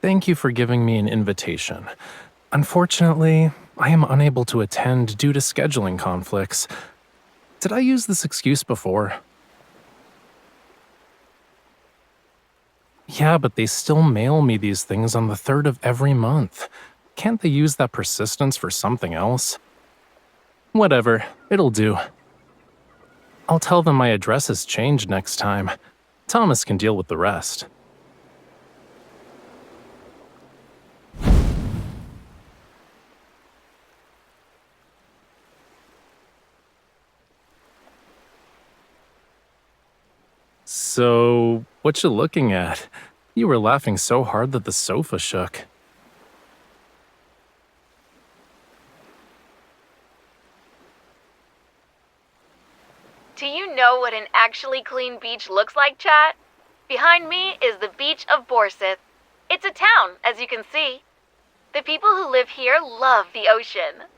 Thank you for giving me an invitation. Unfortunately, I am unable to attend due to scheduling conflicts. Did I use this excuse before? Yeah, but they still mail me these things on the 3rd of every month. Can't they use that persistence for something else? Whatever, it'll do. I'll tell them my address has changed next time. Thomas can deal with the rest. So, what you looking at? You were laughing so hard that the sofa shook. Do you know what an actually clean beach looks like, chat? Behind me is the beach of Borseth. It's a town, as you can see. The people who live here love the ocean.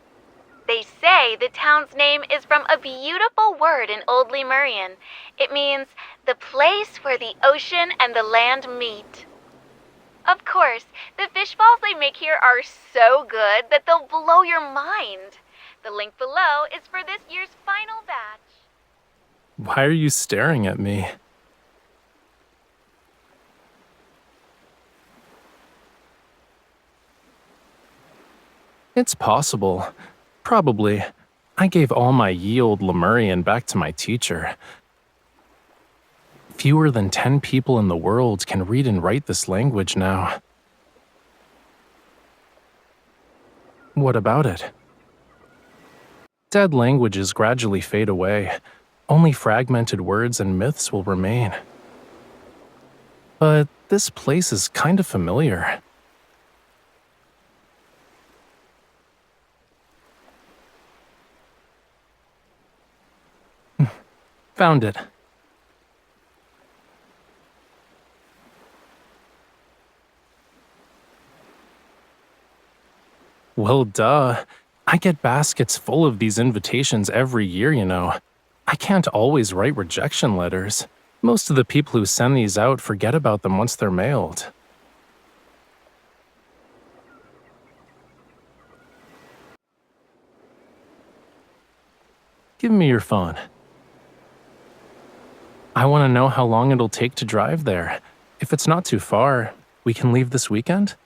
They say the town's name is from a beautiful word in Old Lemurian. It means the place where the ocean and the land meet. Of course, the fish balls they make here are so good that they'll blow your mind. The link below is for this year's final batch. Why are you staring at me? It's possible. Probably. I gave all my ye old Lemurian back to my teacher. Fewer than 10 people in the world can read and write this language now. What about it? Dead languages gradually fade away. Only fragmented words and myths will remain. But this place is kind of familiar. Found it. Well, duh. I get baskets full of these invitations every year, you know. I can't always write rejection letters. Most of the people who send these out forget about them once they're mailed. Give me your phone. I want to know how long it'll take to drive there. If it's not too far, we can leave this weekend?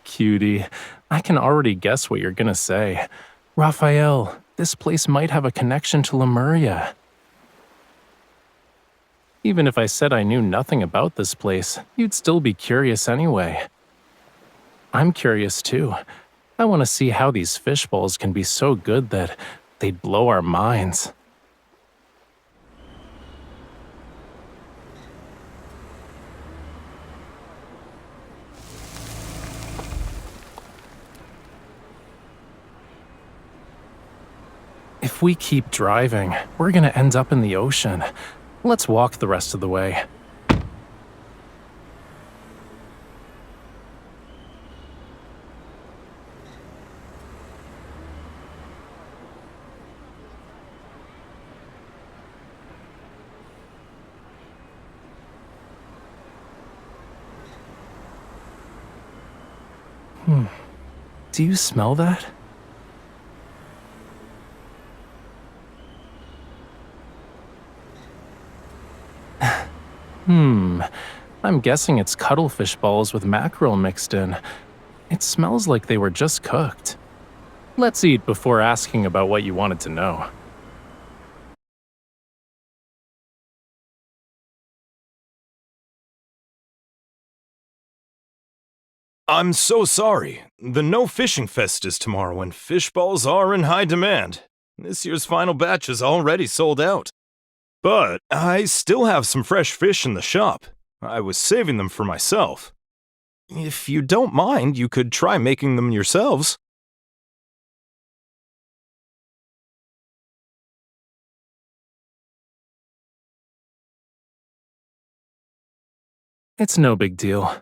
Cutie, I can already guess what you're gonna say. Raphael, this place might have a connection to Lemuria. Even if I said I knew nothing about this place, you'd still be curious anyway. I'm curious too. I want to see how these fish balls can be so good that they'd blow our minds. If we keep driving, we're gonna end up in the ocean. Let's walk the rest of the way. Do you smell that? I'm guessing it's cuttlefish balls with mackerel mixed in. It smells like they were just cooked. Let's eat before asking about what you wanted to know. I'm so sorry. The No Fishing Fest is tomorrow and fish balls are in high demand. This year's final batch is already sold out. But I still have some fresh fish in the shop. I was saving them for myself. If you don't mind, you could try making them yourselves. It's no big deal.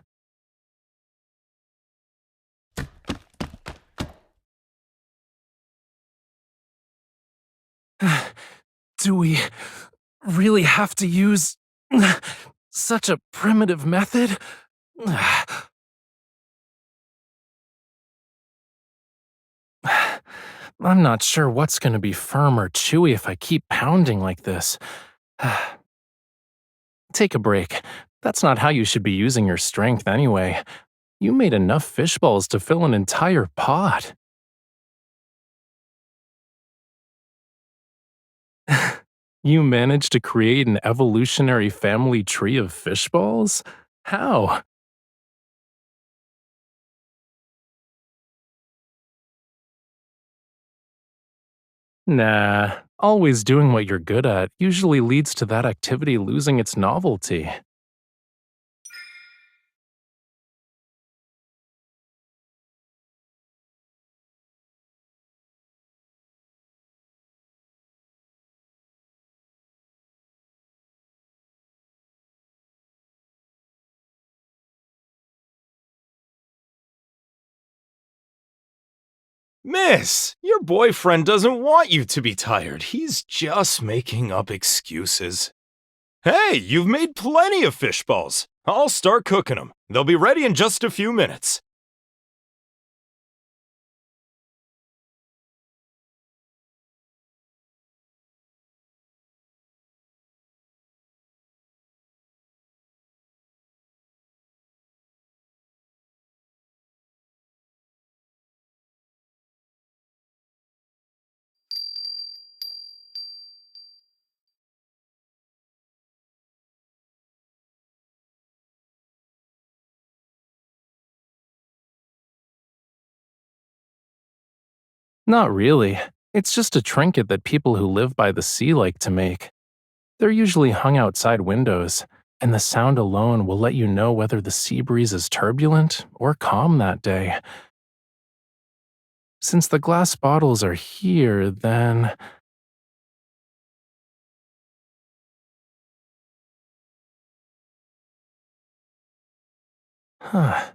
Do we really have to use Such a primitive method. I'm not sure what's going to be firm or chewy if I keep pounding like this. Take a break. That's not how you should be using your strength anyway. You made enough fish balls to fill an entire pot. You managed to create an evolutionary family tree of fish balls? How? Nah, always doing what you're good at usually leads to that activity losing its novelty. Miss, your boyfriend doesn't want you to be tired. He's just making up excuses. Hey, you've made plenty of fish balls. I'll start cooking them. They'll be ready in just a few minutes. Not really. It's just a trinket that people who live by the sea like to make. They're usually hung outside windows, and the sound alone will let you know whether the sea breeze is turbulent or calm that day. Since the glass bottles are here, then. Huh.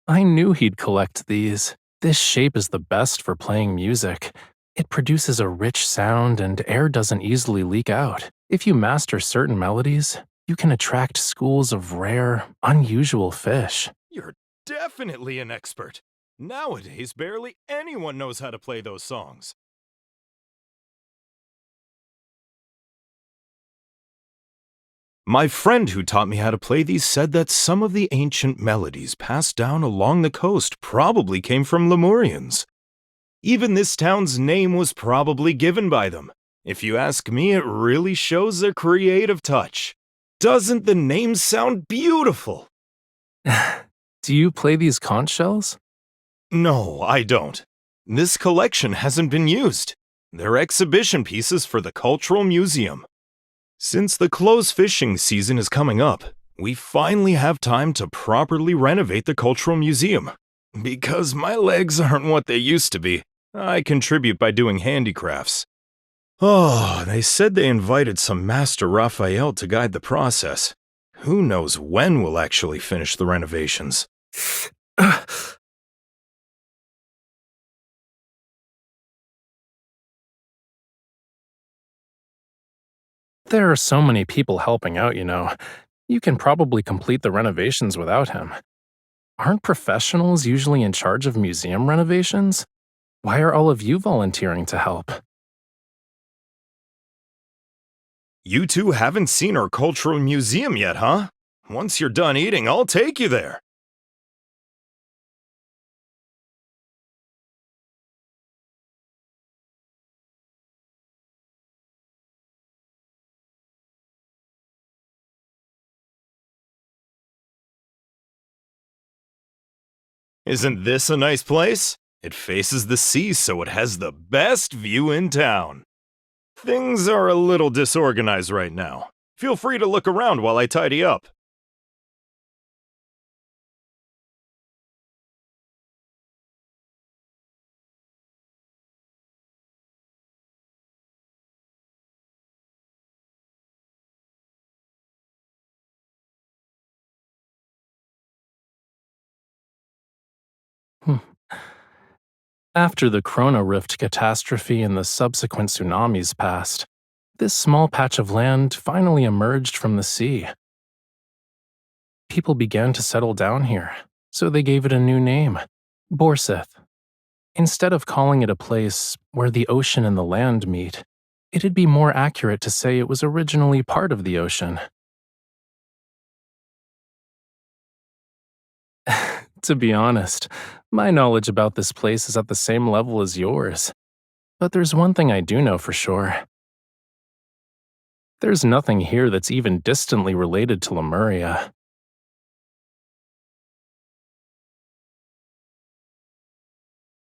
I knew he'd collect these. This shape is the best for playing music. It produces a rich sound and air doesn't easily leak out. If you master certain melodies, you can attract schools of rare, unusual fish. You're definitely an expert. Nowadays, barely anyone knows how to play those songs. My friend who taught me how to play these said that some of the ancient melodies passed down along the coast probably came from Lemurians. Even this town's name was probably given by them. If you ask me, it really shows their creative touch. Doesn't the name sound beautiful? Do you play these conch shells? No, I don't. This collection hasn't been used. They're exhibition pieces for the Cultural Museum. Since the close fishing season is coming up, we finally have time to properly renovate the Cultural Museum. Because my legs aren't what they used to be, I contribute by doing handicrafts. Oh, they said they invited some master Rafayel to guide the process. Who knows when we'll actually finish the renovations? There are so many people helping out, you know. You can probably complete the renovations without him. Aren't professionals usually in charge of museum renovations? Why are all of you volunteering to help? You two haven't seen our Cultural Museum yet, huh? Once you're done eating, I'll take you there. Isn't this a nice place? It faces the sea, so it has the best view in town. Things are a little disorganized right now. Feel free to look around while I tidy up. Hmm. After the Corona Rift catastrophe and the subsequent tsunamis passed, this small patch of land finally emerged from the sea. people began to settle down here, so they gave it a new name, Borseth. Instead of calling it a place where the ocean and the land meet, it'd be more accurate to say it was originally part of the ocean. To be honest, my knowledge about this place is at the same level as yours. But there's one thing I do know for sure. There's nothing here that's even distantly related to Lemuria.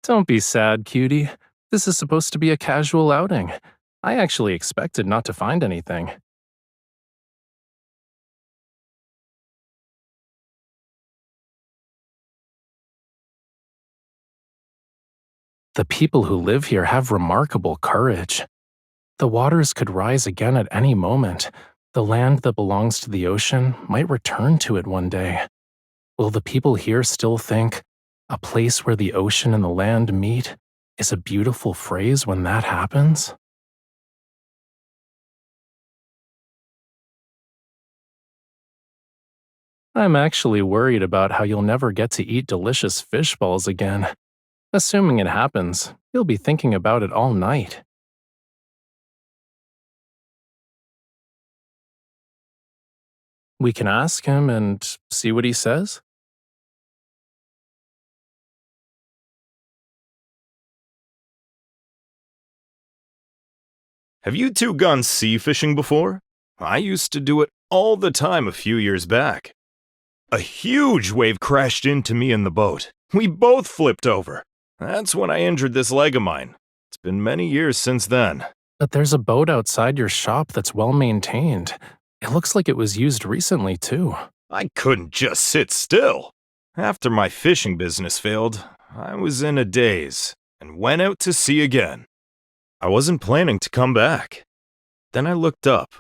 Don't be sad, cutie. This is supposed to be a casual outing. I actually expected not to find anything. The people who live here have remarkable courage. The waters could rise again at any moment. The land that belongs to the ocean might return to it one day. Will the people here still think, a place where the ocean and the land meet is a beautiful phrase when that happens? I'm actually worried about how you'll never get to eat delicious fish balls again. Assuming it happens, you'll be thinking about it all night. We can ask him and see what he says. Have you two gone sea fishing before? I used to do it all the time a few years back. A huge wave crashed into me in the boat. We both flipped over. That's when I injured this leg of mine. It's been many years since then. But there's a boat outside your shop that's well maintained. It looks like it was used recently, too. I couldn't just sit still. After my fishing business failed, I was in a daze and went out to sea again. I wasn't planning to come back. Then I looked up,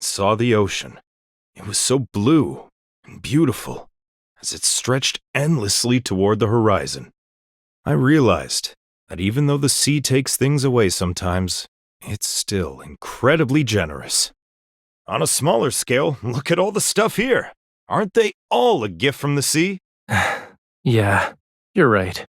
saw the ocean. It was so blue and beautiful as it stretched endlessly toward the horizon. I realized that even though the sea takes things away sometimes, it's still incredibly generous. On a smaller scale, look at all the stuff here. Aren't they all a gift from the sea? Yeah, you're right.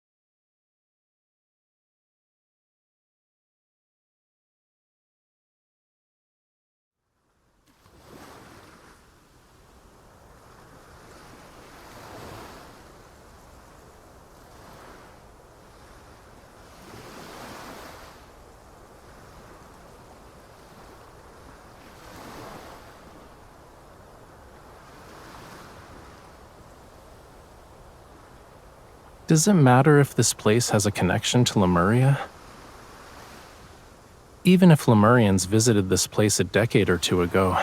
Does it matter if this place has a connection to Lemuria? Even if Lemurians visited this place a decade or two ago,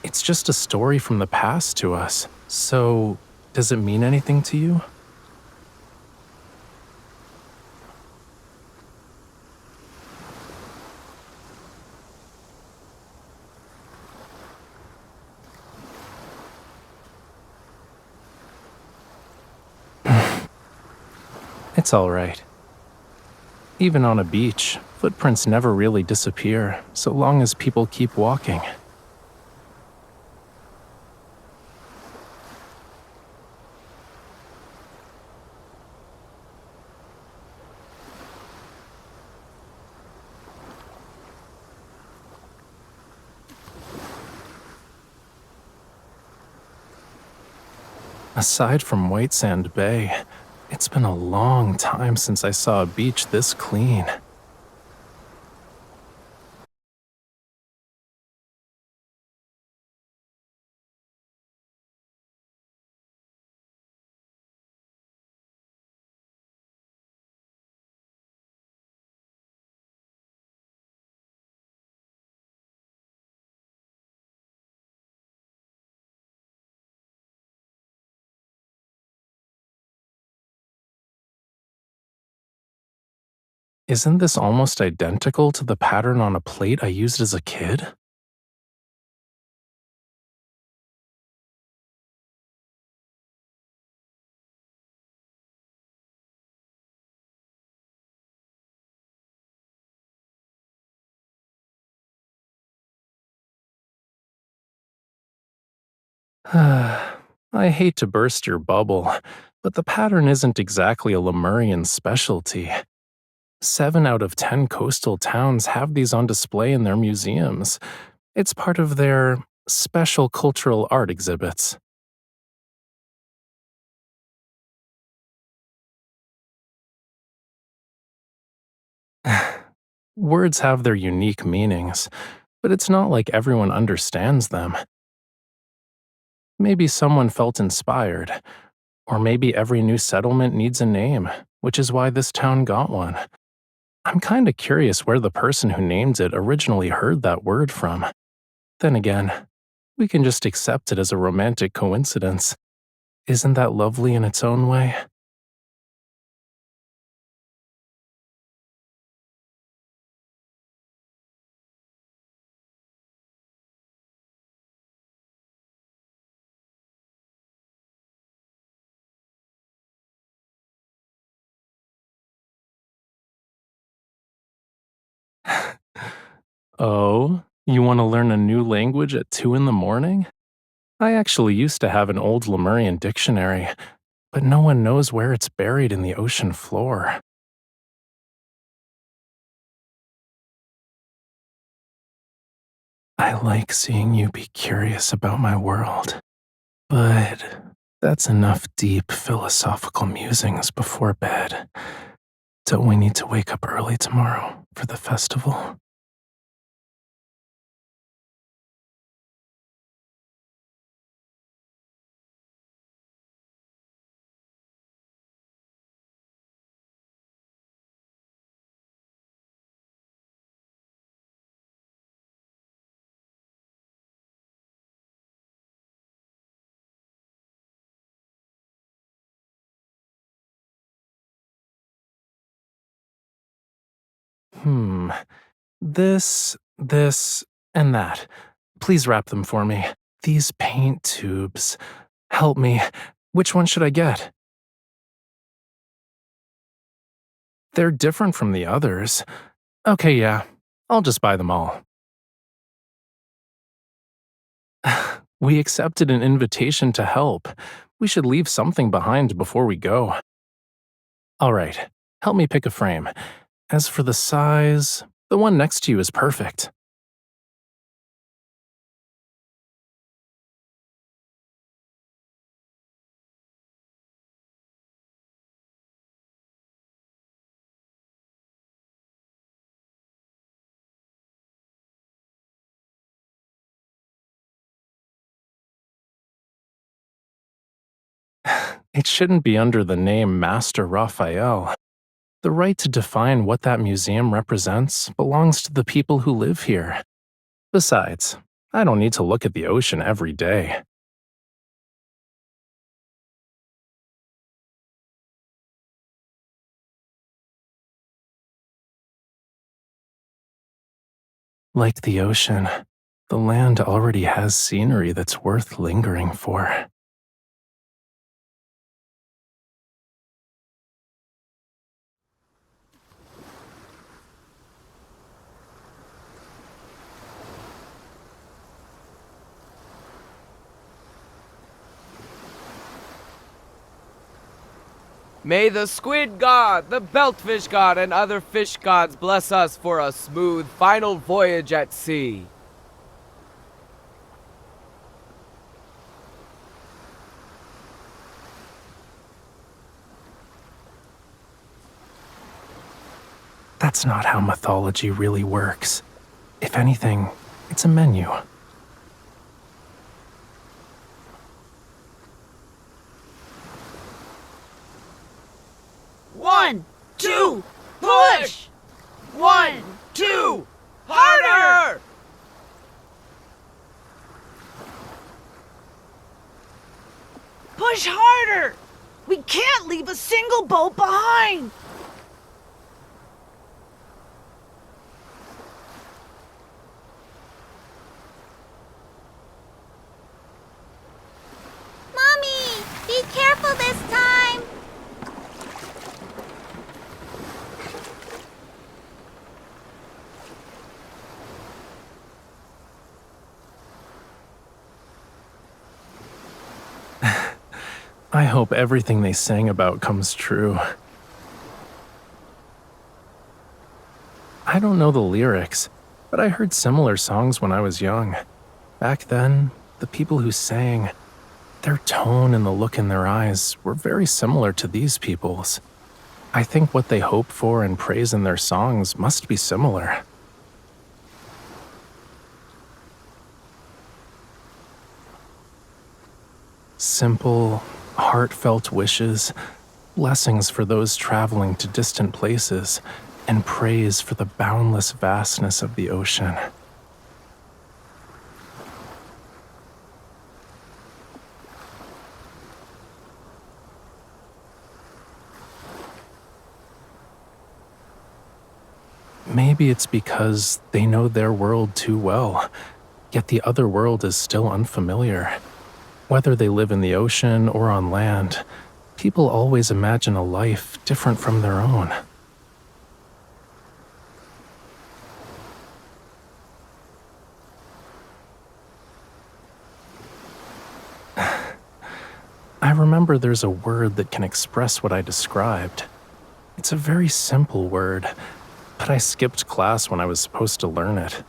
it's just a story from the past to us. So, does it mean anything to you? It's alright. Even on a beach, footprints never really disappear, so long as people keep walking. Aside from White Sand Bay, it's been a long time since I saw a beach this clean. Isn't this almost identical to the pattern on a plate I used as a kid? I hate to burst your bubble, but the pattern isn't exactly a Lemurian specialty. 7 out of 10 coastal towns have these on display in their museums. It's part of their special cultural art exhibits. Words have their unique meanings, but it's not like everyone understands them. Maybe someone felt inspired, or maybe every new settlement needs a name, which is why this town got one. I'm kinda curious where the person who named it originally heard that word from. Then again, we can just accept it as a romantic coincidence. Isn't that lovely in its own way? Oh, you want to learn a new language at 2 in the morning? I actually used to have an old Lemurian dictionary, but no one knows where it's buried in the ocean floor. I like seeing you be curious about my world, but that's enough deep philosophical musings before bed. Don't we need to wake up early tomorrow for the festival? Hmm, this, and that. Please wrap them for me. These paint tubes. Help me. Which one should I get? They're different from the others. Okay, yeah. I'll just buy them all. We accepted an invitation to help. We should leave something behind before we go. All right, help me pick a frame. As for the size, the one next to you is perfect. It shouldn't be under the name Master Raphael. The right to define what that museum represents belongs to the people who live here. Besides, I don't need to look at the ocean every day. Like the ocean, the land already has scenery that's worth lingering for. May the squid god, the beltfish god, and other fish gods bless us for a smooth final voyage at sea. That's not how mythology really works. If anything, it's a menu. One, two, push! 1, 2, harder! Push harder! We can't leave a single boat behind! Mommy, be careful this time. I hope everything they sang about comes true. I don't know the lyrics, but I heard similar songs when I was young. Back then, the people who sang, their tone and the look in their eyes were very similar to these people's. I think what they hope for and praise in their songs must be similar. Simple, heartfelt wishes, blessings for those traveling to distant places, and praise for the boundless vastness of the ocean. Maybe it's because they know their world too well, yet the other world is still unfamiliar. Whether they live in the ocean or on land, people always imagine a life different from their own. I remember there's a word that can express what I described. It's a very simple word, but I skipped class when I was supposed to learn it.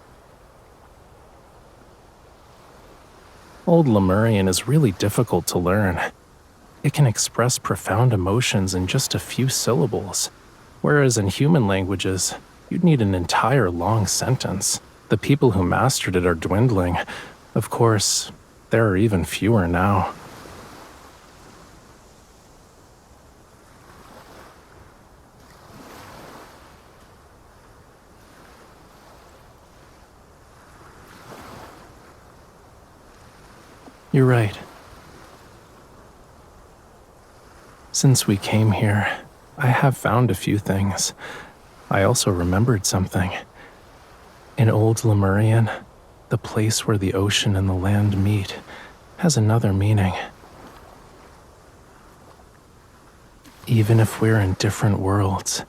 Old Lemurian is really difficult to learn. It can express profound emotions in just a few syllables, whereas in human languages, you'd need an entire long sentence. The people who mastered it are dwindling. Of course, there are even fewer now. You're right. Since we came here, I have found a few things. I also remembered something. In Old Lemurian, the place where the ocean and the land meet has another meaning. Even if we're in different worlds,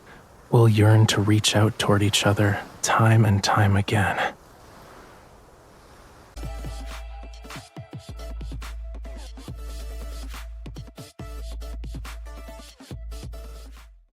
we'll yearn to reach out toward each other time and time again.